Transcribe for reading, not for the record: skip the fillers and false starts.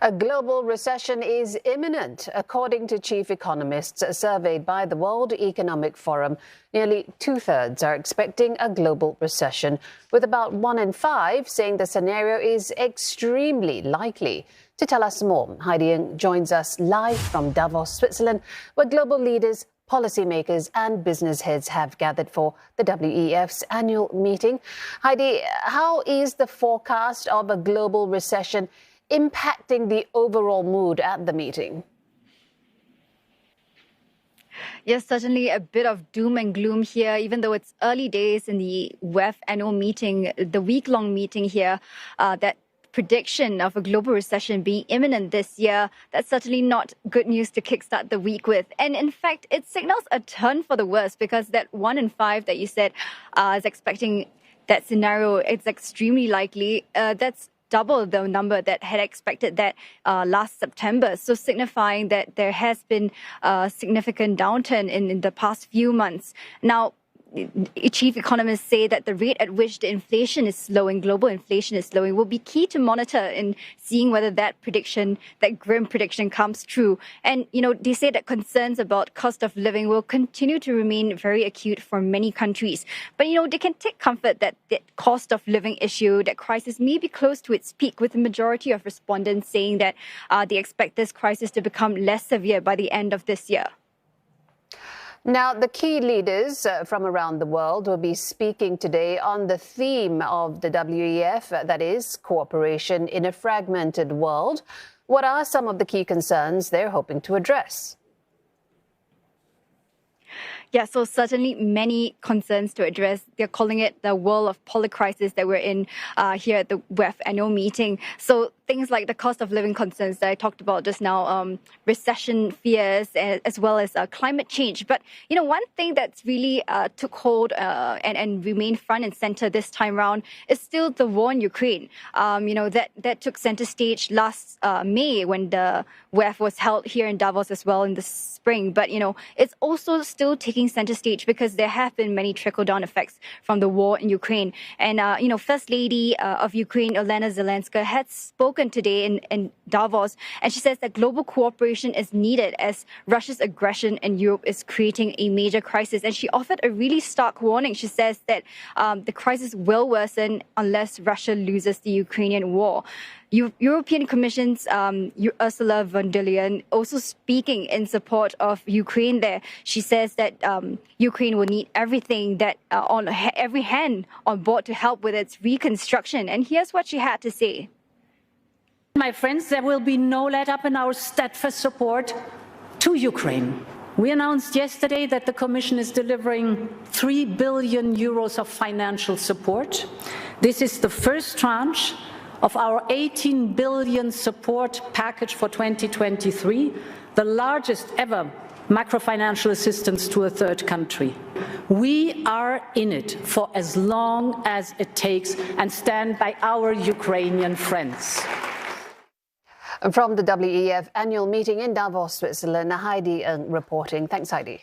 A global recession is imminent, according to chief economists surveyed by the World Economic Forum. Nearly two-thirds are expecting a global recession, with about 1 in 5 saying the scenario is extremely likely. To tell us more, Heidi Ng joins us live from Davos, Switzerland, where global leaders, policymakers and business heads have gathered for the WEF's annual meeting. Heidi, how is the forecast of a global recession impacting the overall mood at the meeting? Yes, certainly a bit of doom and gloom here, even though it's early days in the WEF annual meeting, the week-long meeting here, that prediction of a global recession being imminent this year, that's certainly not good news to kickstart the week with. And in fact, it signals a turn for the worse, because that 1 in 5 that you said is expecting that scenario, it's extremely likely. That's double the number that had expected that last September. So signifying that there has been a significant downturn in the past few months. Now, chief economists say that the rate at which the inflation is slowing, global inflation is slowing, will be key to monitor in seeing whether that prediction, that grim prediction, comes true. And, they say that concerns about cost of living will continue to remain very acute for many countries. But, they can take comfort that the cost of living issue, that crisis may be close to its peak, with the majority of respondents saying that they expect this crisis to become less severe by the end of this year. Now, the key leaders from around the world will be speaking today on the theme of the WEF, that is, cooperation in a fragmented world. What are some of the key concerns they're hoping to address? Yeah, so certainly many concerns to address. They're calling it the world of polycrisis that we're in here at the WEF annual meeting. So things like the cost of living concerns that I talked about just now, recession fears, as well as climate change. But, one thing that's really took hold and remained front and center this time around is still the war in Ukraine. That took center stage last May, when the WEF was held here in Davos as well in the spring. But, it's also still taking center stage because there have been many trickle-down effects from the war in Ukraine. And, First Lady of Ukraine, Olena Zelenska, had spoken today in Davos, and she says that global cooperation is needed as Russia's aggression in Europe is creating a major crisis. And she offered a really stark warning. She says that the crisis will worsen unless Russia loses the Ukrainian war. European Commission's Ursula von der Leyen also speaking in support of Ukraine there. She says that Ukraine will need everything that on every hand on board to help with its reconstruction. And here's what she had to say. My friends, there will be no let-up in our steadfast support to Ukraine. We announced yesterday that the Commission is delivering 3 billion euros of financial support. This is the first tranche of our 18 billion support package for 2023, the largest ever macrofinancial assistance to a third country. We are in it for as long as it takes and stand by our Ukrainian friends. From the WEF annual meeting in Davos, Switzerland, Heidi Ng reporting. Thanks, Heidi.